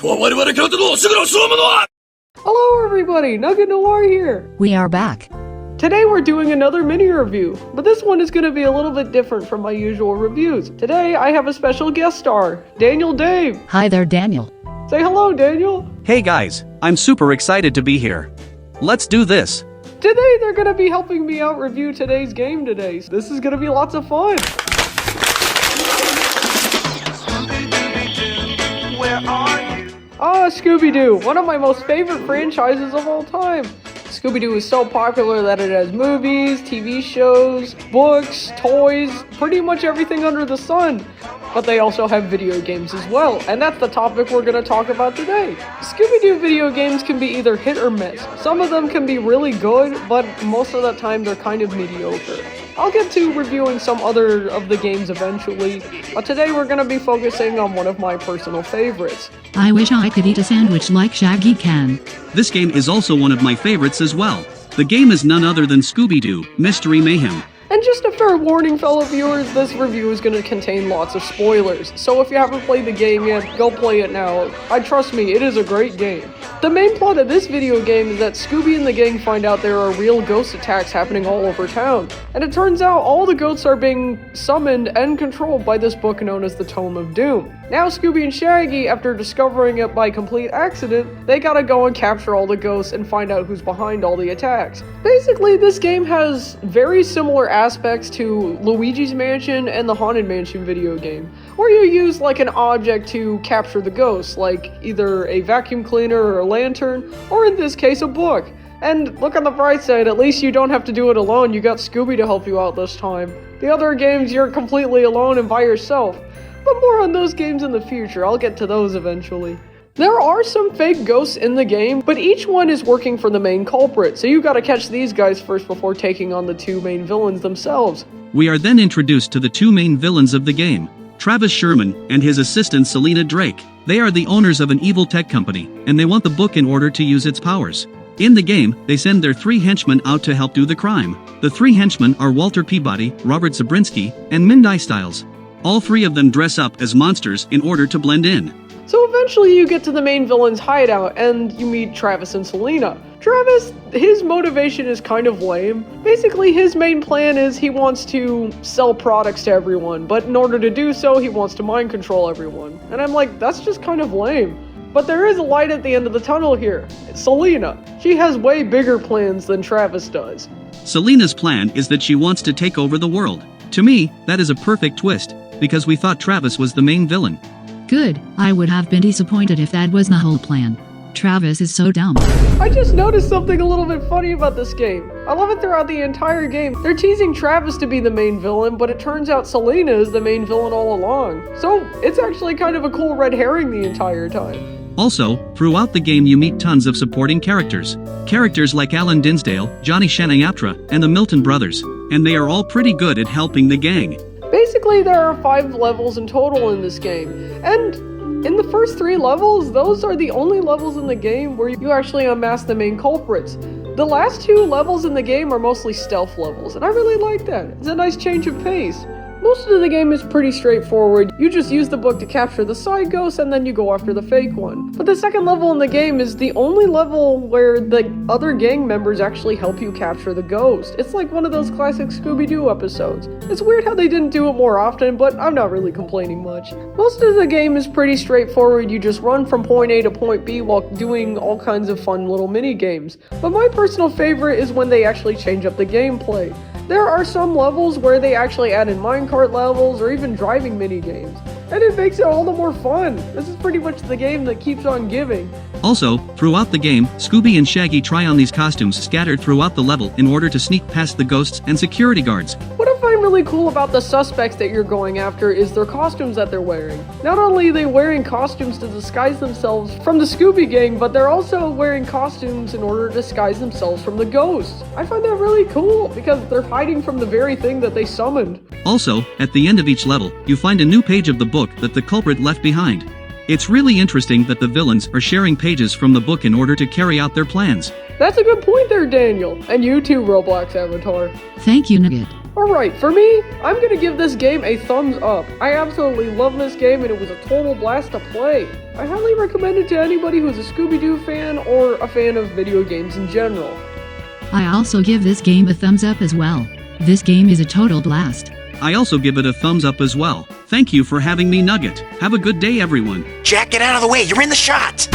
Hello everybody, Nugget Noir here. We are back. Today we're doing another mini review, but this one is going to be a little bit different from my usual reviews. Today I have a special guest star, Daniel Dave. Hi there, Daniel. Say hello, Daniel. Hey guys, I'm super excited to be here. Let's do this. Today they're going to be helping me out review today's game today. So this is going to be lots of fun. Scooby-Doo, one of my most favorite franchises of all time. Scooby-Doo is so popular that it has movies, TV shows, books, toys, pretty much everything under the sun. But they also have video games as well, and that's the topic we're going to talk about today. Scooby-Doo video games can be either hit or miss. Some of them can be really good, but most of the time they're kind of mediocre. I'll get to reviewing some other of the games eventually, but today we're going to be focusing on one of my personal favorites. I wish I could eat a sandwich like Shaggy can. This game is also one of my favorites as well. The game is none other than Scooby-Doo, Mystery Mayhem. And just a fair warning, fellow viewers, this review is going to contain lots of spoilers, so if you haven't played the game yet, go play it now. Trust me, it is a great game. The main plot of this video game is that Scooby and the gang find out there are real ghost attacks happening all over town, and it turns out all the ghosts are being summoned and controlled by this book known as the Tome of Doom. Now Scooby and Shaggy, after discovering it by complete accident, they gotta go and capture all the ghosts and find out who's behind all the attacks. Basically, this game has very similar aspects to Luigi's Mansion and the Haunted Mansion video game, where you use like an object to capture the ghosts, like either a vacuum cleaner or a lantern, or in this case a book. And look on the bright side, at least you don't have to do it alone, you got Scooby to help you out this time. The other games you're completely alone and by yourself. But more on those games in the future, I'll get to those eventually. There are some fake ghosts in the game, but each one is working for the main culprit, so you gotta catch these guys first before taking on the two main villains themselves. We are then introduced to the two main villains of the game, Travis Sherman and his assistant Selena Drake. They are the owners of an evil tech company, and they want the book in order to use its powers. In the game, they send their three henchmen out to help do the crime. The three henchmen are Walter Peabody, Robert Zabrinsky, and Mindy Styles. All three of them dress up as monsters in order to blend in. So eventually you get to the main villain's hideout and you meet Travis and Selena. Travis, his motivation is kind of lame. Basically his main plan is he wants to sell products to everyone, but in order to do so he wants to mind control everyone. And I'm like, that's just kind of lame. But there is a light at the end of the tunnel here. It's Selena. She has way bigger plans than Travis does. Selena's plan is that she wants to take over the world. To me, that is a perfect twist, because we thought Travis was the main villain. Good, I would have been disappointed if that was the whole plan. Travis is so dumb. I just noticed something a little bit funny about this game. I love it throughout the entire game. They're teasing Travis to be the main villain, but it turns out Selena is the main villain all along. So it's actually kind of a cool red herring the entire time. Also, throughout the game you meet tons of supporting characters. Characters like Alan Dinsdale, Johnny Shanayatra, and the Milton brothers. And they are all pretty good at helping the gang. Basically, there are 5 levels in total in this game, and in the first 3 levels, those are the only levels in the game where you actually unmask the main culprits. The last 2 levels in the game are mostly stealth levels, and I really like that. It's a nice change of pace. Most of the game is pretty straightforward. You just use the book to capture the side ghost and then you go after the fake one. But the second level in the game is the only level where the other gang members actually help you capture the ghost. It's like one of those classic Scooby-Doo episodes. It's weird how they didn't do it more often, but I'm not really complaining much. Most of the game is pretty straightforward. You just run from point A to point B while doing all kinds of fun little mini games. But my personal favorite is when they actually change up the gameplay. There are some levels where they actually add in minecart levels or even driving mini games, and it makes it all the more fun. This is pretty much the game that keeps on giving. Also, throughout the game, Scooby and Shaggy try on these costumes scattered throughout the level in order to sneak past the ghosts and security guards. What I find really cool about the suspects that you're going after is their costumes that they're wearing. Not only are they wearing costumes to disguise themselves from the Scooby gang, but they're also wearing costumes in order to disguise themselves from the ghosts. I find that really cool because they're hiding from the very thing that they summoned. Also, at the end of each level, you find a new page of the book that the culprit left behind. It's really interesting that the villains are sharing pages from the book in order to carry out their plans. That's a good point there, Daniel. And you too, Roblox Avatar. Thank you, Nugget. Alright, for me, I'm gonna give this game a thumbs up. I absolutely love this game and it was a total blast to play. I highly recommend it to anybody who's a Scooby-Doo fan or a fan of video games in general. I also give this game a thumbs up as well. This game is a total blast. I also give it a thumbs up as well. Thank you for having me, Nugget. Have a good day, everyone. Jack, get out of the way. You're in the shot.